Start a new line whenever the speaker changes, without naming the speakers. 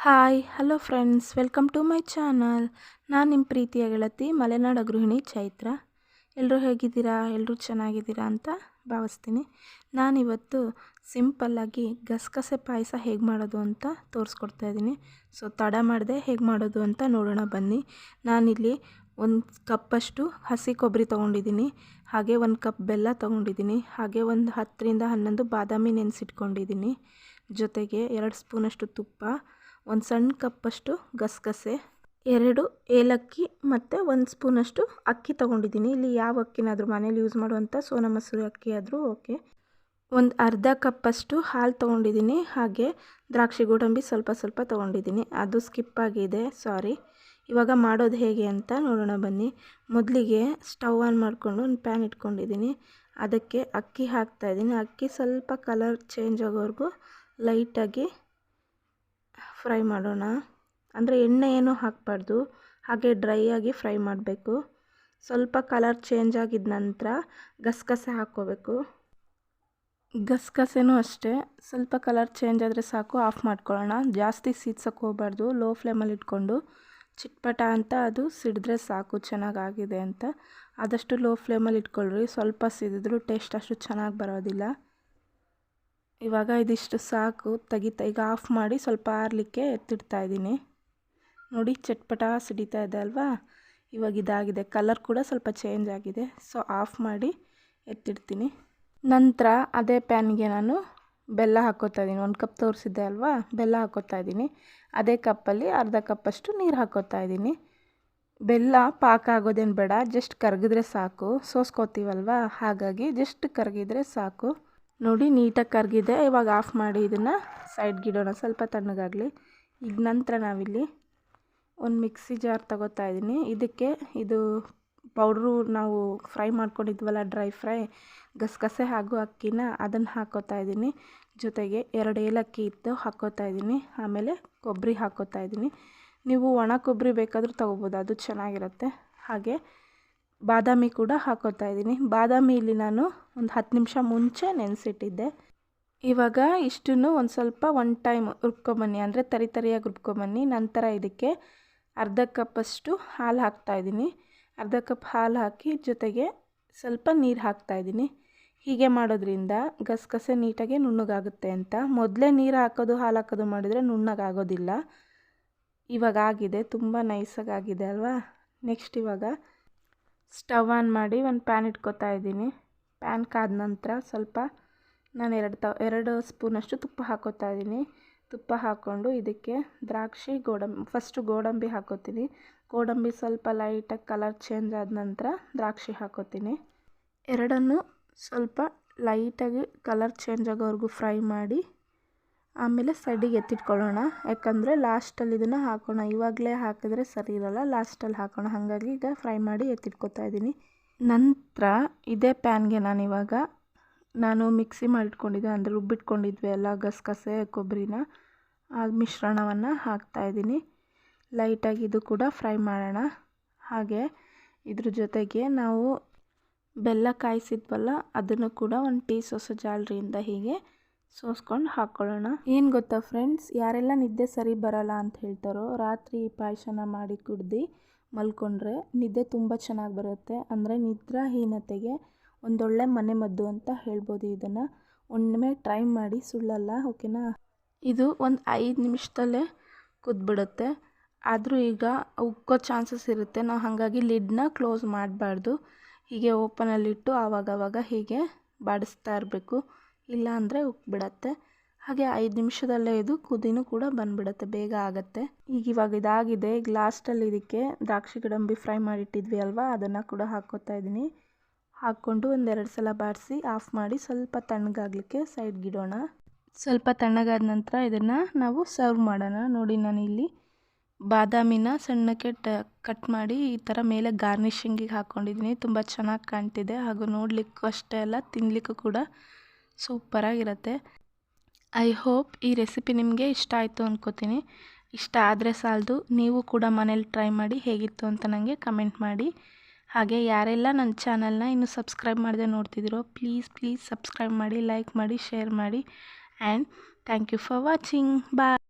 Hi hello friends, welcome to my channel. ನಾನು ನಿಮ್ಮ ಪ್ರೀತಿಯ ಗೆಳತಿ ಮಲೆನಾಡ ಗೃಹಿಣಿ ಚೈತ್ರ. ಎಲ್ಲರೂ ಹೇಗಿದ್ದೀರಾ? ಎಲ್ಲರೂ ಚೆನ್ನಾಗಿದ್ದೀರಾ ಅಂತ ಭಾವಿಸ್ತೀನಿ. ನಾನಿವತ್ತು ಸಿಂಪಲ್ಲಾಗಿ ಗಸಗಸೆ ಪಾಯಸ ಹೇಗೆ ಮಾಡೋದು ಅಂತ ತೋರಿಸ್ಕೊಡ್ತಾ ಇದ್ದೀನಿ. ಸೊ ತಡ ಮಾಡದೆ ಹೇಗೆ ಮಾಡೋದು ಅಂತ ನೋಡೋಣ ಬನ್ನಿ. ನಾನಿಲ್ಲಿ 1 ಕಪ್ಪಷ್ಟು ಹಸಿ ಕೊಬ್ಬರಿ ತೊಗೊಂಡಿದ್ದೀನಿ, ಹಾಗೆ 1 ಕಪ್ ಬೆಲ್ಲ ತೊಗೊಂಡಿದ್ದೀನಿ, ಹಾಗೆ ಒಂದು 10 ರಿಂದ 11 ಬಾದಾಮಿ ನೆನೆಸಿಟ್ಕೊಂಡಿದ್ದೀನಿ, ಜೊತೆಗೆ 2 ಸ್ಪೂನಷ್ಟು ತುಪ್ಪ, 1 ಸಣ್ಣ ಕಪ್ಪಷ್ಟು ಗಸಗಸೆ, 2 ಏಲಕ್ಕಿ ಮತ್ತು 1 ಸ್ಪೂನಷ್ಟು ಅಕ್ಕಿ ತೊಗೊಂಡಿದ್ದೀನಿ. ಇಲ್ಲಿ ಯಾವ ಅಕ್ಕಿನಾದರೂ ಮನೇಲಿ ಯೂಸ್ ಮಾಡುವಂಥ ಸೋನಾ ಮಸೂರಿ ಅಕ್ಕಿ ಆದರೂ ಓಕೆ. ಒಂದು ಅರ್ಧ ಕಪ್ಪಷ್ಟು ಹಾಲು ತೊಗೊಂಡಿದ್ದೀನಿ, ಹಾಗೆ ದ್ರಾಕ್ಷಿ ಗೋಡಂಬಿ ಸ್ವಲ್ಪ ತೊಗೊಂಡಿದ್ದೀನಿ, ಅದು ಸ್ಕಿಪ್ ಆಗಿದೆ, ಸಾರಿ. ಇವಾಗ ಮಾಡೋದು ಹೇಗೆ ಅಂತ ನೋಡೋಣ ಬನ್ನಿ. ಮೊದಲಿಗೆ ಸ್ಟವ್ ಆನ್ ಮಾಡಿಕೊಂಡು ಒಂದು ಪ್ಯಾನ್ ಇಟ್ಕೊಂಡಿದ್ದೀನಿ, ಅದಕ್ಕೆ ಅಕ್ಕಿ ಹಾಕ್ತಾಯಿದ್ದೀನಿ. ಅಕ್ಕಿ ಸ್ವಲ್ಪ ಕಲರ್ ಚೇಂಜ್ ಆಗೋವರೆಗೂ ಲೈಟಾಗಿ ಫ್ರೈ ಮಾಡೋಣ. ಅಂದರೆ ಎಣ್ಣೆ ಏನೂ ಹಾಕಬಾರ್ದು, ಹಾಗೆ ಡ್ರೈ ಆಗಿ ಫ್ರೈ ಮಾಡಬೇಕು. ಸ್ವಲ್ಪ ಕಲರ್ ಚೇಂಜ್ ಆಗಿದ ನಂತರ ಗಸಗಸೆ ಹಾಕ್ಕೋಬೇಕು. ಗಸಗಸೆನೂ ಅಷ್ಟೇ ಸ್ವಲ್ಪ ಕಲರ್ ಚೇಂಜ್ ಆದರೆ ಸಾಕು, ಆಫ್ ಮಾಡ್ಕೊಳ್ಳೋಣ. ಜಾಸ್ತಿ ಸೀದ್ಸೋಕ್ಕೆ ಹೋಗಬಾರ್ದು, ಲೋ ಫ್ಲೇಮಲ್ಲಿ ಇಟ್ಕೊಂಡು ಚಿಟ್ಪಟ ಅಂತ ಅದು ಸಿಡಿದ್ರೆ ಸಾಕು ಚೆನ್ನಾಗಾಗಿದೆ ಅಂತ. ಆದಷ್ಟು ಲೋ ಫ್ಲೇಮಲ್ಲಿ ಇಟ್ಕೊಳ್ರಿ, ಸ್ವಲ್ಪ ಸಿದಿದ್ರೂ ಟೇಸ್ಟ್ ಅಷ್ಟು ಚೆನ್ನಾಗಿ ಬರೋದಿಲ್ಲ. ಇವಾಗ ಇದಿಷ್ಟು ಸಾಕು, ಈಗ ಆಫ್ ಮಾಡಿ ಸ್ವಲ್ಪ ಆರಲಿಕ್ಕೆ ಎತ್ತಿಡ್ತಾ ಇದ್ದೀನಿ. ನೋಡಿ ಚಟ್ಪಟ ಸಿಡಿತಾ ಇದೆ ಅಲ್ವಾ. ಇವಾಗ ಇದಾಗಿದೆ, ಕಲರ್ ಕೂಡ ಸ್ವಲ್ಪ ಚೇಂಜ್ ಆಗಿದೆ. ಸೊ ಆಫ್ ಮಾಡಿ ಎತ್ತಿಡ್ತೀನಿ. ನಂತರ ಅದೇ ಪ್ಯಾನ್ಗೆ ನಾನು ಬೆಲ್ಲ ಹಾಕ್ಕೋತಾ ಇದ್ದೀನಿ. 1 ಕಪ್ ತೋರಿಸಿದ್ದೆ ಅಲ್ವಾ, ಬೆಲ್ಲ ಹಾಕ್ಕೋತಾ ಇದ್ದೀನಿ. ಅದೇ ಕಪ್ಪಲ್ಲಿ ಅರ್ಧ ಕಪ್ಪಷ್ಟು ನೀರು ಹಾಕ್ಕೋತಾ ಇದ್ದೀನಿ. ಬೆಲ್ಲ ಪಾಕ ಆಗೋದೇನು ಬೇಡ, ಜಸ್ಟ್ ಕರಗಿದ್ರೆ ಸಾಕು, ಸೋಸ್ಕೋತೀವಲ್ವ, ಹಾಗಾಗಿ ಜಸ್ಟ್ ಕರಗಿದ್ರೆ ಸಾಕು. ನೋಡಿ ನೀಟಾಗಿ ಕರಗಿದೆ. ಇವಾಗ ಆಫ್ ಮಾಡಿ ಇದನ್ನು ಸೈಡ್ಗೆ ಇಡೋಣ, ಸ್ವಲ್ಪ ತಣ್ಣಗಾಗಲಿ. ಈಗ ನಂತರ ನಾವಿಲ್ಲಿ ಒಂದು ಮಿಕ್ಸಿ ಜಾರ್ ತಗೋತಾ ಇದ್ದೀನಿ. ಇದಕ್ಕೆ ಇದು ಪೌಡ್ರು ನಾವು ಫ್ರೈ ಮಾಡ್ಕೊಂಡಿದ್ವಲ್ಲ, ಡ್ರೈ ಫ್ರೈ ಗಸಗಸೆ ಹಾಗೂ ಅಕ್ಕಿನ ಅದನ್ನು ಹಾಕ್ಕೋತಾ ಇದ್ದೀನಿ. ಜೊತೆಗೆ 2 ಏಲಕ್ಕಿ ಇತ್ತು ಹಾಕ್ಕೋತಾ ಇದ್ದೀನಿ, ಆಮೇಲೆ ಕೊಬ್ಬರಿ ಹಾಕ್ಕೋತಾ ಇದ್ದೀನಿ. ನೀವು ಒಣ ಕೊಬ್ಬರಿ ಬೇಕಾದರೂ ತೊಗೋಬೋದು, ಅದು ಚೆನ್ನಾಗಿರುತ್ತೆ. ಹಾಗೆ ಬಾದಾಮಿ ಕೂಡ ಹಾಕ್ಕೋತಾ ಇದ್ದೀನಿ. ಬಾದಾಮಿ ಇಲ್ಲಿ ನಾನು ಒಂದು 10 ನಿಮಿಷ ಮುಂಚೆ ನೆನೆಸಿಟ್ಟಿದ್ದೆ. ಇವಾಗ ಇಷ್ಟನ್ನು ಒಂದು ಸ್ವಲ್ಪ 1 ಟೈಮ್ ರುಬ್ಕೊಂಬನ್ನಿ, ಅಂದರೆ ತರಿಯಾಗಿ ರುಬ್ಕೊಂಬನ್ನಿ. ನಂತರ ಇದಕ್ಕೆ ಅರ್ಧ ಕಪ್ಪಷ್ಟು ಹಾಲು ಹಾಕ್ತಾಯಿದ್ದೀನಿ. ಅರ್ಧ ಕಪ್ ಹಾಲು ಹಾಕಿ ಜೊತೆಗೆ ಸ್ವಲ್ಪ ನೀರು ಹಾಕ್ತಾಯಿದ್ದೀನಿ. ಹೀಗೆ ಮಾಡೋದ್ರಿಂದ ಗಸಗಸೆ ನೀಟಾಗಿ ನುಣ್ಣಗಾಗುತ್ತೆ ಅಂತ. ಮೊದಲೇ ನೀರು ಹಾಕೋದು ಹಾಲು ಹಾಕೋದು ಮಾಡಿದರೆ ನುಣ್ಣಗಾಗೋದಿಲ್ಲ. ಇವಾಗ ಆಗಿದೆ, ತುಂಬ ನೈಸಾಗಿ ಆಗಿದೆ ಅಲ್ವಾ. ನೆಕ್ಸ್ಟ್ ಇವಾಗ ಸ್ಟವ್ ಆನ್ ಮಾಡಿ ಒಂದು ಪ್ಯಾನ್ ಇಟ್ಕೋತಾ ಇದ್ದೀನಿ. ಪ್ಯಾನ್ ಕಾದ ನಂತರ ಸ್ವಲ್ಪ ನಾನು 2 ಸ್ಪೂನಷ್ಟು ತುಪ್ಪ ಹಾಕ್ಕೋತಾ ಇದ್ದೀನಿ. ತುಪ್ಪ ಹಾಕ್ಕೊಂಡು ಇದಕ್ಕೆ ದ್ರಾಕ್ಷಿ ಫಸ್ಟು ಗೋಡಂಬಿ ಹಾಕ್ಕೋತೀನಿ. ಗೋಡಂಬಿ ಸ್ವಲ್ಪ ಲೈಟಾಗಿ ಕಲರ್ ಚೇಂಜ್ ಆದ ನಂತರ ದ್ರಾಕ್ಷಿ ಹಾಕ್ಕೋತೀನಿ. ಎರಡನ್ನೂ ಸ್ವಲ್ಪ ಲೈಟಾಗಿ ಕಲರ್ ಚೇಂಜ್ ಆಗೋವರೆಗೂ ಫ್ರೈ ಮಾಡಿ ಆಮೇಲೆ ಸೈಡಿಗೆ ಎತ್ತಿಟ್ಕೊಳ್ಳೋಣ. ಯಾಕಂದರೆ ಲಾಸ್ಟಲ್ಲಿ ಇದನ್ನು ಹಾಕೋಣ, ಇವಾಗಲೇ ಹಾಕಿದ್ರೆ ಸರಿ ಇರೋಲ್ಲ, ಲಾಸ್ಟಲ್ಲಿ ಹಾಕೋಣ. ಹಾಗಾಗಿ ಈಗ ಫ್ರೈ ಮಾಡಿ ಎತ್ತಿಟ್ಕೊತಾ ಇದ್ದೀನಿ. ನಂತರ ಇದೇ ಪ್ಯಾನ್ಗೆ ನಾನು ಮಿಕ್ಸಿ ಮಾಡಿಟ್ಕೊಂಡಿದ್ದೆ, ಅಂದರೆ ರುಬ್ಬಿಟ್ಕೊಂಡಿದ್ವಿ ಎಲ್ಲ ಗಸಗಸೆ ಕೊಬ್ಬರಿನ, ಆ ಮಿಶ್ರಣವನ್ನು ಹಾಕ್ತಾಯಿದ್ದೀನಿ. ಲೈಟಾಗಿ ಇದು ಕೂಡ ಫ್ರೈ ಮಾಡೋಣ. ಹಾಗೆ ಇದ್ರ ಜೊತೆಗೆ ನಾವು ಬೆಲ್ಲ ಕಾಯಿಸಿದ್ವಲ್ಲ, ಅದನ್ನು ಕೂಡ ಒಂದು ಟೀ ಸೋಸೋ ಜಾಲರಿಯಿಂದ ಹೀಗೆ ಸೋಸ್ಕೊಂಡು ಹಾಕ್ಕೊಳ್ಳೋಣ. ಏನು ಗೊತ್ತಾ ಫ್ರೆಂಡ್ಸ್, ಯಾರೆಲ್ಲ ನಿದ್ದೆ ಸರಿ ಬರೋಲ್ಲ ಅಂತ ಹೇಳ್ತಾರೋ, ರಾತ್ರಿ ಈ ಪಾಯಸನ ಮಾಡಿ ಕುಡ್ದು ಮಲ್ಕೊಂಡ್ರೆ ನಿದ್ದೆ ತುಂಬ ಚೆನ್ನಾಗಿ ಬರುತ್ತೆ. ಅಂದರೆ ನಿದ್ರಾಹೀನತೆಗೆ ಒಂದೊಳ್ಳೆ ಮನೆಮದ್ದು ಅಂತ ಹೇಳ್ಬೋದು. ಇದನ್ನು ಒಮ್ಮೆ ಟ್ರೈ ಮಾಡಿ, ಸುಳ್ಳಲ್ಲ, ಓಕೆನಾ. ಇದು ಒಂದು 5 ನಿಮಿಷದಲ್ಲೇ ಕುದ್ಬಿಡುತ್ತೆ. ಆದರೂ ಈಗ ಉಕ್ಕೋ ಚಾನ್ಸಸ್ ಇರುತ್ತೆ. ನಾವು ಹಾಗಾಗಿ ಲಿಡ್ನ ಕ್ಲೋಸ್ ಮಾಡಬಾರ್ದು, ಹೀಗೆ ಓಪನಲ್ಲಿಟ್ಟು ಆವಾಗವಾಗ ಹೀಗೆ ಬಾಡಿಸ್ತಾ ಇರಬೇಕು, ಇಲ್ಲ ಅಂದರೆ ಉಕ್ಬಿಡತ್ತೆ. ಹಾಗೆ 5 ನಿಮಿಷದಲ್ಲೇ ಇದು ಕುದಿನೂ ಕೂಡ ಬಂದುಬಿಡುತ್ತೆ, ಬೇಗ ಆಗುತ್ತೆ. ಇವಾಗ ಇದಾಗಿದೆ. ಈಗ ಲಾಸ್ಟಲ್ಲಿ ಇದಕ್ಕೆ ದ್ರಾಕ್ಷಿ ಗೋಡಂಬಿ ಫ್ರೈ ಮಾಡಿಟ್ಟಿದ್ವಿ ಅಲ್ವಾ, ಅದನ್ನು ಕೂಡ ಹಾಕ್ಕೋತಾ ಇದ್ದೀನಿ. ಹಾಕ್ಕೊಂಡು 1-2 ಸಲ ಬಾಡಿಸಿ ಆಫ್ ಮಾಡಿ ಸ್ವಲ್ಪ ತಣ್ಣಗಾಗಲಿಕ್ಕೆ ಸೈಡ್ಗಿಡೋಣ. ಸ್ವಲ್ಪ ತಣ್ಣಗಾದ ನಂತರ ಇದನ್ನು ನಾವು ಸರ್ವ್ ಮಾಡೋಣ. ನೋಡಿ ನಾನಿಲ್ಲಿ ಬಾದಾಮಿನ ಸಣ್ಣಕ್ಕೆ ಕಟ್ ಮಾಡಿ ಈ ಥರ ಮೇಲೆ ಗಾರ್ನಿಷಿಂಗಿಗೆ ಹಾಕ್ಕೊಂಡಿದ್ದೀನಿ. ತುಂಬ ಚೆನ್ನಾಗಿ ಕಾಣ್ತಿದೆ, ಹಾಗೂ ನೋಡಲಿಕ್ಕೂ ಅಷ್ಟೇ ಅಲ್ಲ, ತಿನ್ನಲಿಕ್ಕೂ ಕೂಡ ಸೂಪರಾಗಿರುತ್ತೆ. ಐ ಹೋಪ್ ಈ ರೆಸಿಪಿ ನಿಮಗೆ ಇಷ್ಟ ಆಯಿತು ಅಂದ್ಕೋತೀನಿ. ಇಷ್ಟ ಆದರೆ ಸಾಲದು, ನೀವು ಕೂಡ ಮನೇಲಿ ಟ್ರೈ ಮಾಡಿ ಹೇಗಿತ್ತು ಅಂತ ನನಗೆ ಕಮೆಂಟ್ ಮಾಡಿ. ಹಾಗೆ ಯಾರೆಲ್ಲ ನನ್ನ ಚಾನಲ್ನ ಇನ್ನೂ ಸಬ್ಸ್ಕ್ರೈಬ್ ಮಾಡದೆ ನೋಡ್ತಿದ್ದೀರೋ, ಪ್ಲೀಸ್ ಸಬ್ಸ್ಕ್ರೈಬ್ ಮಾಡಿ, ಲೈಕ್ ಮಾಡಿ, ಶೇರ್ ಮಾಡಿ. And thank you for watching. Bye.